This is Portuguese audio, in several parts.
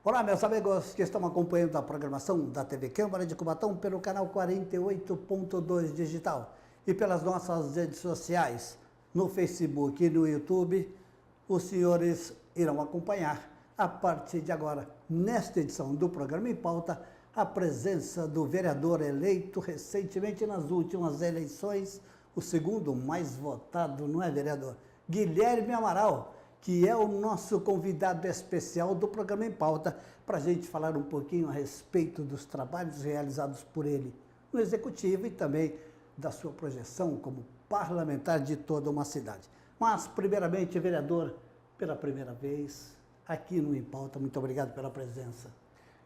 Olá, meus amigos que estão acompanhando a programação da TV Câmara de Cubatão pelo canal 48.2 Digital e pelas nossas redes sociais, no Facebook e no YouTube. Os senhores irão acompanhar, a partir de agora, nesta edição do programa em pauta, a presença do vereador eleito recentemente nas últimas eleições, o segundo mais votado, não é, vereador? Guilherme Amaral, que é o nosso convidado especial do programa em pauta, para a gente falar um pouquinho a respeito dos trabalhos realizados por ele no Executivo e também da sua projeção como parlamentar de toda uma cidade. Mas, primeiramente, vereador, pela primeira vez, aqui no Em Pauta, muito obrigado pela presença.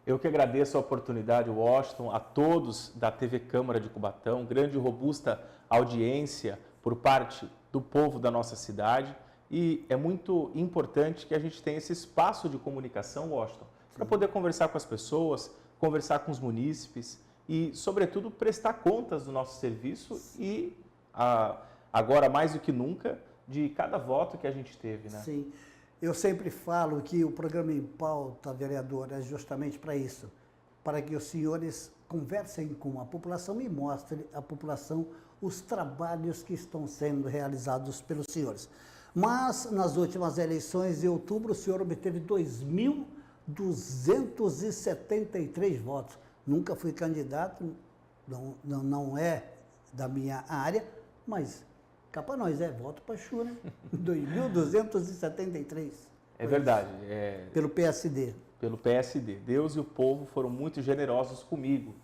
Eu que agradeço a oportunidade, Washington, a todos da TV Câmara de Cubatão, grande e robusta audiência por parte do povo da nossa cidade. E é muito importante que a gente tenha esse espaço de comunicação, Washington, para poder conversar com as pessoas, conversar com os munícipes e, sobretudo, prestar contas do nosso serviço e, agora mais do que nunca, de cada voto que a gente teve, né? Sim. Eu sempre falo que o programa em pauta, vereador, é justamente para isso, para que os senhores conversem com a população e mostrem à população os trabalhos que estão sendo realizados pelos senhores. Mas, nas últimas eleições de outubro, o senhor obteve 2.273 votos. Nunca fui candidato, não é da minha área, mas cá para nós voto para Chu, né? 2.273. É verdade. Pelo PSD. Pelo PSD. Deus e o povo foram muito generosos comigo.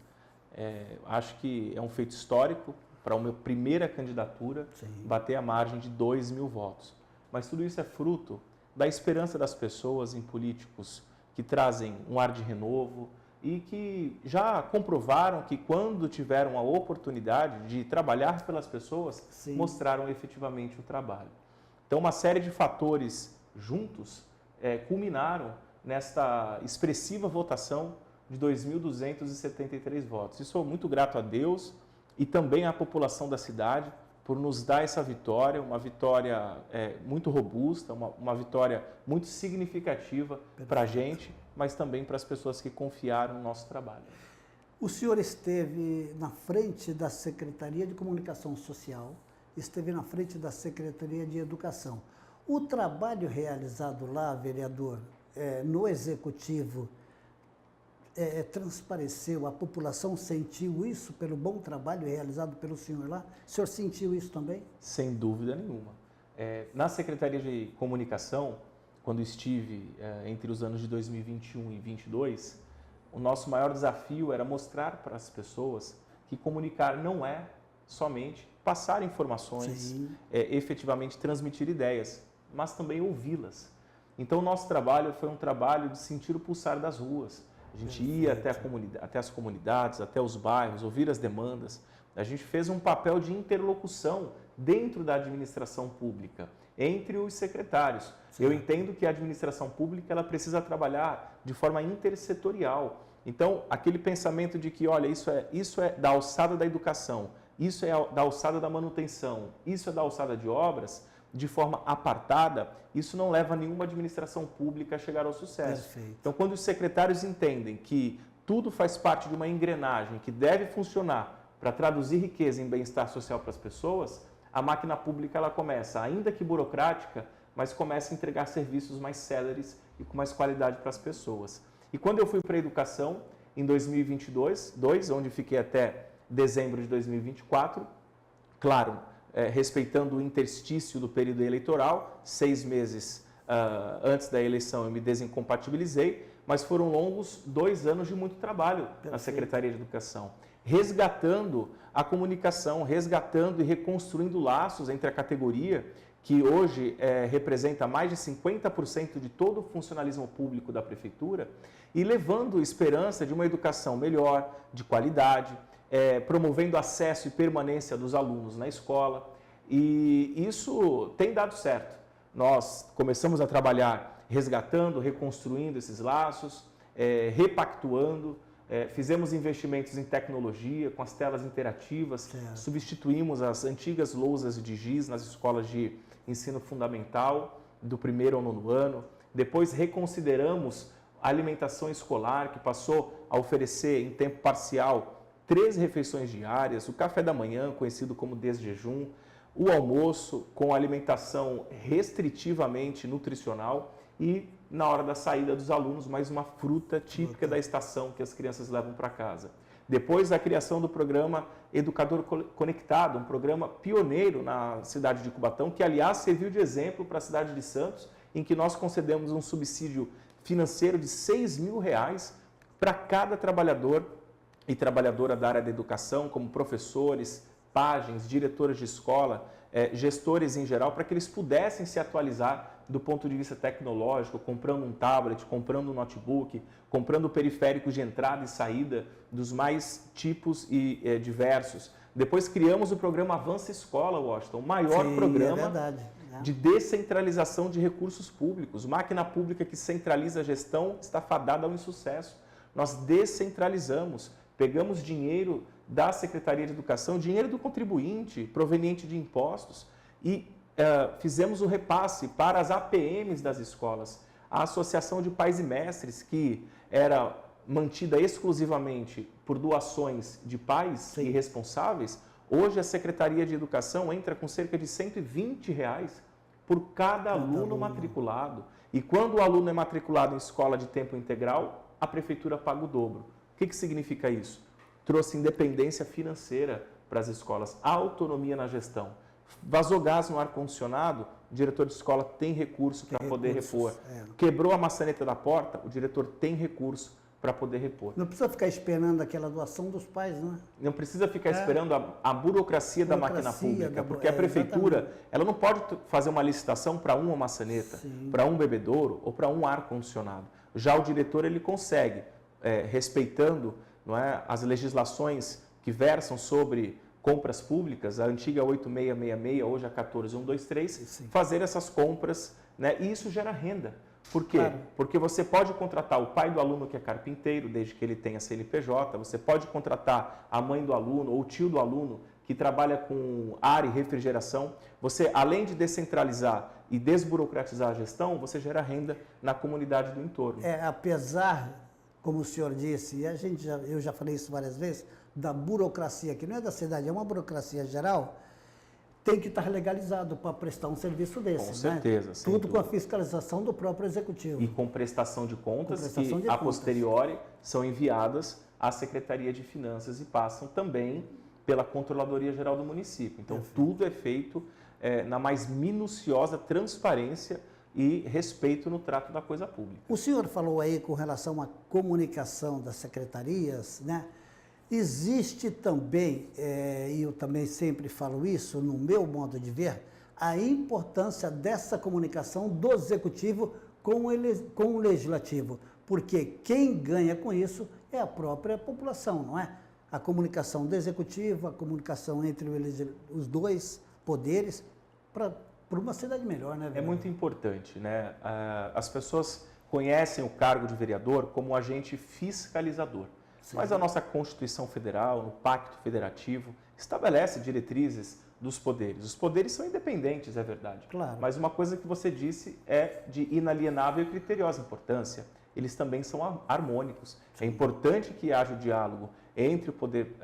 Acho que é um feito histórico para a minha primeira candidatura, sim, bater a margem de 2.000 votos. Mas tudo isso é fruto da esperança das pessoas em políticos que trazem um ar de renovo e que já comprovaram que quando tiveram a oportunidade de trabalhar pelas pessoas, sim, mostraram efetivamente o trabalho. Então, uma série de fatores juntos culminaram nesta expressiva votação de 2.273 votos. E sou muito grato a Deus e também à população da cidade por nos dar essa vitória, uma vitória muito robusta, uma vitória muito significativa para a gente, mas também para as pessoas que confiaram no nosso trabalho. O senhor esteve na frente da Secretaria de Comunicação Social, esteve na frente da Secretaria de Educação. O trabalho realizado lá, vereador, no Executivo, transpareceu, a população sentiu isso pelo bom trabalho realizado pelo senhor lá? O senhor sentiu isso também? Sem dúvida nenhuma. Na Secretaria de Comunicação, quando estive entre os anos de 2021 e 2022, o nosso maior desafio era mostrar para as pessoas que comunicar não é somente passar informações, efetivamente transmitir ideias, mas também ouvi-las. Então, o nosso trabalho foi um trabalho de sentir o pulsar das ruas. A gente ia até as comunidades, até os bairros, ouvir as demandas. A gente fez um papel de interlocução dentro da administração pública, entre os secretários. Sim. Eu entendo que a administração pública ela precisa trabalhar de forma intersetorial. Então, aquele pensamento de que, olha, isso é da alçada da educação, isso é da alçada da manutenção, isso é da alçada de obras, de forma apartada, isso não leva nenhuma administração pública a chegar ao sucesso. Perfeito. Então, quando os secretários entendem que tudo faz parte de uma engrenagem que deve funcionar para traduzir riqueza em bem-estar social para as pessoas, a máquina pública ela começa, ainda que burocrática, mas começa a entregar serviços mais céleres e com mais qualidade para as pessoas. E quando eu fui para a educação, em 2022, onde fiquei até dezembro de 2024, claro, respeitando o interstício do período eleitoral, 6 meses antes da eleição eu me desincompatibilizei, mas foram longos 2 anos de muito trabalho na Secretaria de Educação, resgatando a comunicação, resgatando e reconstruindo laços entre a categoria, que hoje representa mais de 50% de todo o funcionalismo público da Prefeitura, e levando esperança de uma educação melhor, de qualidade, promovendo acesso e permanência dos alunos na escola, e isso tem dado certo. Nós começamos a trabalhar resgatando, reconstruindo esses laços, repactuando, fizemos investimentos em tecnologia, com as telas interativas, substituímos as antigas lousas de giz nas escolas de ensino fundamental, do 1º ao 9º ano, depois reconsideramos a alimentação escolar, que passou a oferecer em tempo parcial 3 refeições diárias, o café da manhã, conhecido como desjejum, o almoço com alimentação restritivamente nutricional e, na hora da saída dos alunos, mais uma fruta típica da estação que as crianças levam para casa. Depois, a criação do programa Educador Conectado, um programa pioneiro na cidade de Cubatão, que, aliás, serviu de exemplo para a cidade de Santos, em que nós concedemos um subsídio financeiro de R$6.000 para cada trabalhador e trabalhadora da área da educação, como professores, pajens, diretores de escola, gestores em geral, para que eles pudessem se atualizar do ponto de vista tecnológico, comprando um tablet, comprando um notebook, comprando periféricos de entrada e saída dos mais tipos e diversos. Depois criamos o programa Avança Escola, Washington, o maior programa de descentralização de recursos públicos. Máquina pública que centraliza a gestão está fadada ao insucesso. Nós descentralizamos, pegamos dinheiro da Secretaria de Educação, dinheiro do contribuinte, proveniente de impostos, e fizemos o repasse para as APMs das escolas. A Associação de Pais e Mestres, que era mantida exclusivamente por doações de pais e responsáveis, hoje a Secretaria de Educação entra com cerca de R$120 por cada aluno matriculado. E quando o aluno é matriculado em escola de tempo integral, a Prefeitura paga o dobro. O que significa isso? Trouxe independência financeira para as escolas, autonomia na gestão. Vazou gás no ar-condicionado, o diretor de escola tem recurso para poder repor. Quebrou a maçaneta da porta, o diretor tem recurso para poder repor. Não precisa ficar esperando aquela doação dos pais, né? Não precisa ficar esperando a burocracia da máquina pública, porque a prefeitura ela não pode fazer uma licitação para uma maçaneta, para um bebedouro ou para um ar-condicionado. Já o diretor ele consegue, respeitando, não é, as legislações que versam sobre compras públicas, a antiga 8666, hoje a 14123, fazer essas compras, né? E isso gera renda. Por quê? Porque você pode contratar o pai do aluno que é carpinteiro, desde que ele tenha CNPJ, você pode contratar a mãe do aluno ou o tio do aluno que trabalha com ar e refrigeração. Você, além de descentralizar e desburocratizar a gestão, você gera renda na comunidade do entorno. Apesar, como o senhor disse, e eu já falei isso várias vezes, da burocracia, que não é da cidade, é uma burocracia geral, tem que estar legalizado para prestar um serviço desse. Com certeza. Né? Tudo com a fiscalização do próprio executivo. E com prestação de contas que, a posteriori, são enviadas à Secretaria de Finanças e passam também pela Controladoria Geral do município. Então, tudo é feito na mais minuciosa transparência e respeito no trato da coisa pública. O senhor falou aí com relação à comunicação das secretarias, né? Existe também, e eu também sempre falo isso, no meu modo de ver, a importância dessa comunicação do executivo com o legislativo, porque quem ganha com isso é a própria população, não é? A comunicação do executivo, a comunicação entre os dois poderes, para uma cidade melhor, né? É muito importante, né? As pessoas conhecem o cargo de vereador como agente fiscalizador. Mas a nossa Constituição Federal, no Pacto Federativo, estabelece diretrizes dos poderes. Os poderes são independentes, é verdade. Claro. Mas uma coisa que você disse é de inalienável e criteriosa importância. Eles também são harmônicos. É importante que haja o diálogo entre o poder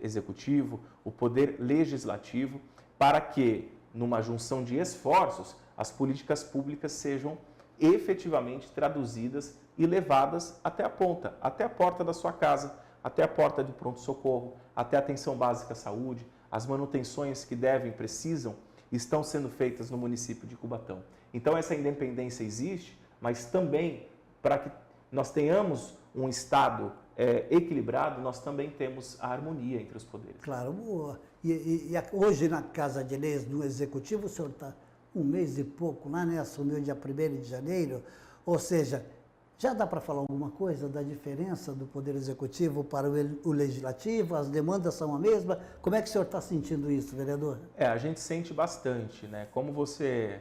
executivo, o poder legislativo, para que, numa junção de esforços, as políticas públicas sejam efetivamente traduzidas e levadas até a ponta, até a porta da sua casa, até a porta do pronto-socorro, até a atenção básica à saúde. As manutenções que precisam, estão sendo feitas no município de Cubatão. Então, essa independência existe, mas também, para que nós tenhamos um Estado equilibrado, nós também temos a harmonia entre os poderes. Claro. E hoje, na Casa de Leis, no Executivo, o senhor está 1 mês e pouco lá, né? Assumiu dia 1º de janeiro, ou seja, já dá para falar alguma coisa da diferença do Poder Executivo para o Legislativo? As demandas são a mesma? Como é que o senhor está sentindo isso, vereador? A gente sente bastante, né? Como você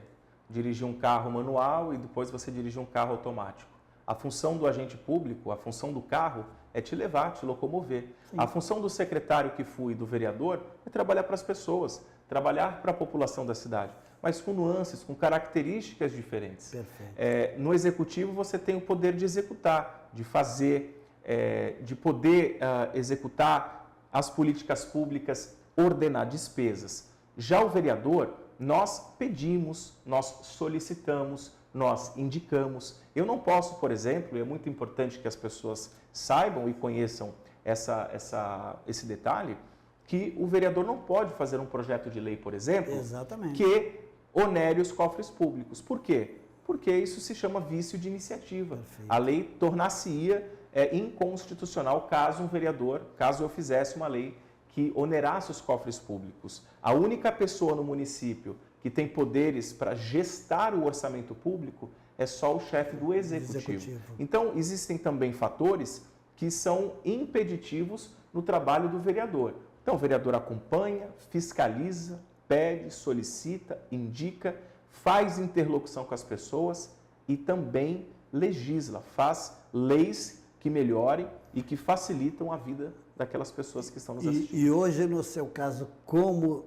dirigir um carro manual e depois você dirigir um carro automático. A função do agente público, a função do carro é te levar, te locomover. Sim. A função do secretário que fui, do vereador, é trabalhar para as pessoas, trabalhar para a população da cidade. mas com nuances, com características diferentes. Perfeito. No executivo você tem o poder de executar, de fazer, de poder executar as políticas públicas, ordenar despesas. Já o vereador, nós pedimos, nós solicitamos, nós indicamos. Eu não posso, por exemplo, e é muito importante que as pessoas saibam e conheçam esse detalhe, que o vereador não pode fazer um projeto de lei, por exemplo, Exatamente. que onere os cofres públicos. Por quê? Porque isso se chama vício de iniciativa. Perfeito. A lei tornar-se-ia inconstitucional caso um vereador, caso eu fizesse uma lei que onerasse os cofres públicos. A única pessoa no município que tem poderes para gestar o orçamento público é só o chefe do executivo. Então, existem também fatores que são impeditivos no trabalho do vereador. Então, o vereador acompanha, fiscaliza, pede, solicita, indica, faz interlocução com as pessoas e também legisla, faz leis que melhorem e que facilitam a vida daquelas pessoas que estão nos assistindo. E hoje, no seu caso, como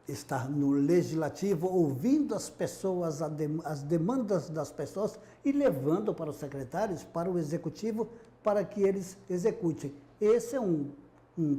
estar no legislativo, ouvindo as pessoas, as demandas das pessoas e levando para os secretários, para o executivo, para que eles executem. Esse é um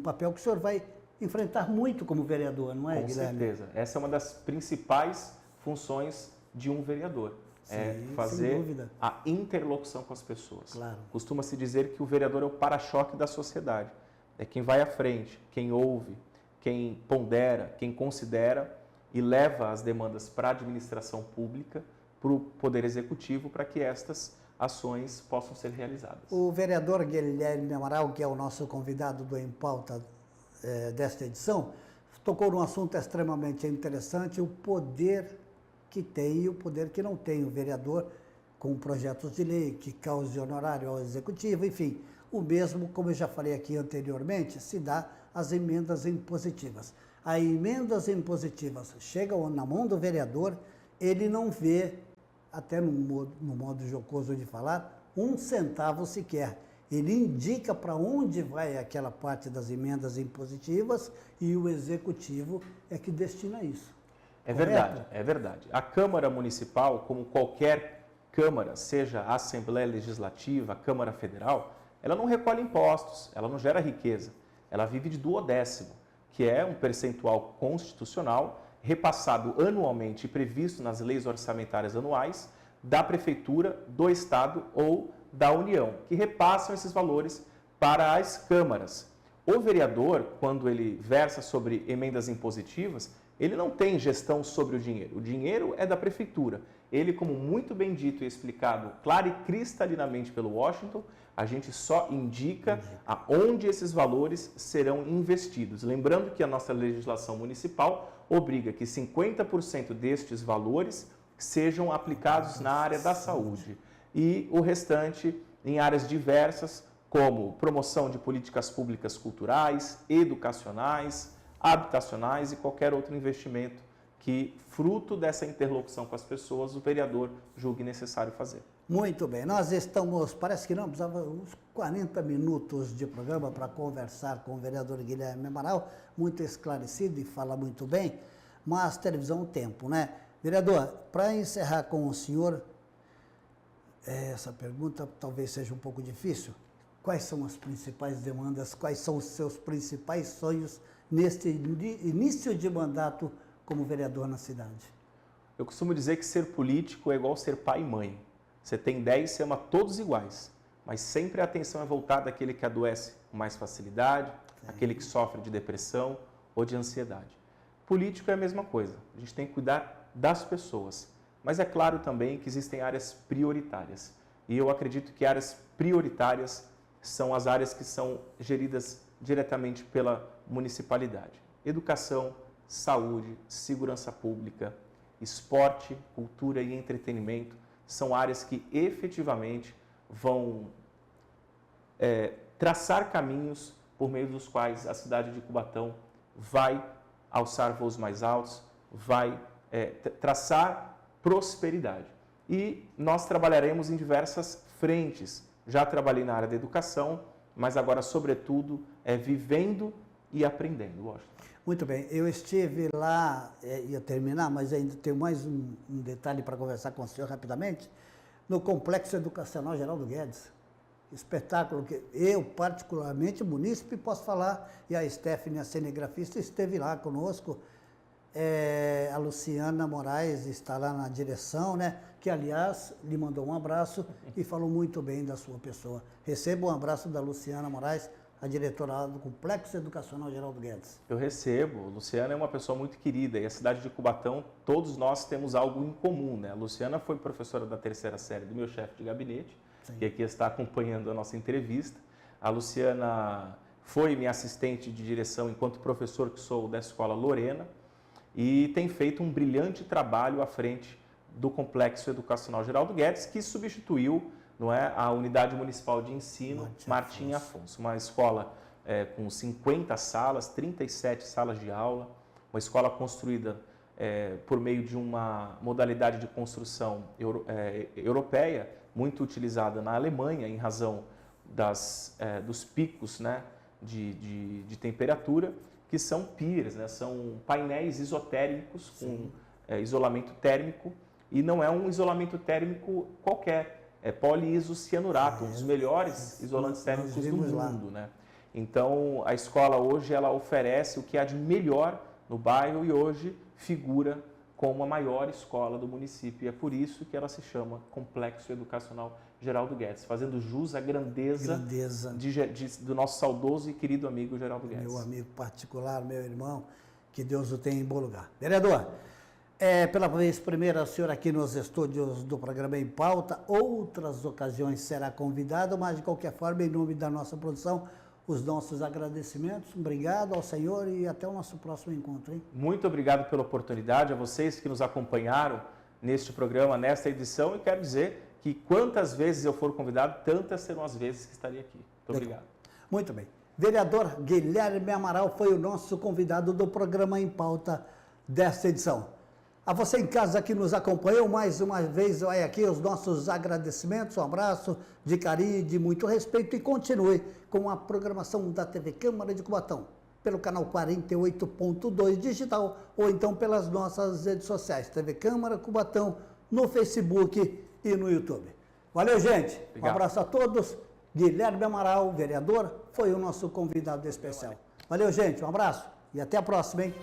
papel que o senhor vai enfrentar muito como vereador, não é, Guilherme? Com certeza. Essa é uma das principais funções de um vereador. Sim, fazer a interlocução com as pessoas. Claro. Costuma-se dizer que o vereador é o para-choque da sociedade. É quem vai à frente, quem ouve, quem pondera, quem considera e leva as demandas para a administração pública, para o Poder Executivo, para que estas ações possam ser realizadas. O vereador Guilherme Amaral, que é o nosso convidado do Em Pauta desta edição, tocou num assunto extremamente interessante, o poder que tem e o poder que não tem o vereador com projetos de lei que cause honorário ao executivo, enfim. O mesmo, como eu já falei aqui anteriormente, se dá às emendas impositivas. As emendas impositivas chegam na mão do vereador, ele não vê, até no modo jocoso de falar, 1 centavo sequer. Ele indica para onde vai aquela parte das emendas impositivas e o executivo é que destina isso. É verdade, é verdade. A Câmara Municipal, como qualquer Câmara, seja a Assembleia Legislativa, a Câmara Federal, ela não recolhe impostos, ela não gera riqueza, ela vive de duodécimo, que é um percentual constitucional repassado anualmente e previsto nas leis orçamentárias anuais da Prefeitura, do Estado ou da União, que repassam esses valores para as câmaras. O vereador, quando ele versa sobre emendas impositivas, ele não tem gestão sobre o dinheiro é da Prefeitura. Ele, como muito bem dito e explicado clara e cristalinamente pelo Washington, a gente só indica aonde esses valores serão investidos. Lembrando que a nossa legislação municipal obriga que 50% destes valores sejam aplicados na área da saúde e o restante em áreas diversas, como promoção de políticas públicas culturais, educacionais, habitacionais e qualquer outro investimento que, fruto dessa interlocução com as pessoas, o vereador julgue necessário fazer. Muito bem, nós estamos, parece que não, precisava uns 40 minutos de programa para conversar com o vereador Guilherme Amaral, muito esclarecido e fala muito bem, mas televisão tempo, né? Vereador, para encerrar com o senhor, essa pergunta talvez seja um pouco difícil, quais são as principais demandas, quais são os seus principais sonhos neste início de mandato como vereador na cidade? Eu costumo dizer que ser político é igual ser pai e mãe. Você tem 10, você ama todos iguais, mas sempre a atenção é voltada àquele que adoece com mais facilidade, aquele que sofre de depressão ou de ansiedade. Político é a mesma coisa, a gente tem que cuidar das pessoas, mas é claro também que existem áreas prioritárias. E eu acredito que áreas prioritárias são as áreas que são geridas diretamente pela municipalidade. Educação, saúde, segurança pública, esporte, cultura e entretenimento são áreas que efetivamente vão traçar caminhos por meio dos quais a cidade de Cubatão vai alçar voos mais altos, vai traçar prosperidade. E nós trabalharemos em diversas frentes. Já trabalhei na área da educação, mas agora, sobretudo, vivendo e aprendendo, Washington. Muito bem, eu estive lá, ia terminar, mas ainda tenho mais um detalhe para conversar com o senhor rapidamente, no Complexo Educacional Geraldo Guedes. Espetáculo que eu, particularmente, munícipe, posso falar, e a Stephanie, a cinegrafista, esteve lá conosco. A Luciana Moraes está lá na direção, né? Que, aliás, lhe mandou um abraço e falou muito bem da sua pessoa. Receba um abraço da Luciana Moraes, a diretora do Complexo Educacional Geraldo Guedes. Eu recebo. Luciana é uma pessoa muito querida e a cidade de Cubatão, todos nós temos algo em comum, né? A Luciana foi professora da 3ª série do meu chefe de gabinete, sim, que aqui está acompanhando a nossa entrevista. A Luciana foi minha assistente de direção enquanto professor que sou da Escola Lorena e tem feito um brilhante trabalho à frente do Complexo Educacional Geraldo Guedes, que substituiu, não é, a Unidade Municipal de Ensino Martim Afonso, uma escola com 50 salas, 37 salas de aula, uma escola construída por meio de uma modalidade de construção europeia, muito utilizada na Alemanha em razão dos picos, né, de temperatura, que são piers, né, são painéis isotérmicos com isolamento térmico, e não é um isolamento térmico qualquer, é poliisocianurato, um dos melhores isolantes térmicos do mundo, né? Então, a escola hoje ela oferece o que há de melhor no bairro e hoje figura como a maior escola do município. E é por isso que ela se chama Complexo Educacional Geraldo Guedes, fazendo jus à grandeza. Do nosso saudoso e querido amigo Geraldo Guedes. Meu amigo particular, meu irmão, que Deus o tenha em bom lugar. Vereador, pela vez primeira, o senhor aqui nos estúdios do programa Em Pauta, outras ocasiões será convidado, mas de qualquer forma, em nome da nossa produção, os nossos agradecimentos. Obrigado ao senhor e até o nosso próximo encontro, hein? Muito obrigado pela oportunidade, a vocês que nos acompanharam neste programa, nesta edição, e quero dizer que quantas vezes eu for convidado, tantas serão as vezes que estarei aqui. Muito obrigado. Muito bem. Vereador Guilherme Amaral foi o nosso convidado do programa Em Pauta desta edição. A você em casa que nos acompanhou, mais uma vez, vai aqui os nossos agradecimentos, um abraço de carinho e de muito respeito e continue com a programação da TV Câmara de Cubatão, pelo canal 48.2 digital ou então pelas nossas redes sociais, TV Câmara Cubatão, no Facebook e no YouTube. Valeu, gente. Obrigado. Um abraço a todos. Guilherme Amaral, vereador, foi o nosso convidado especial. Valeu, gente. Um abraço e até a próxima, hein?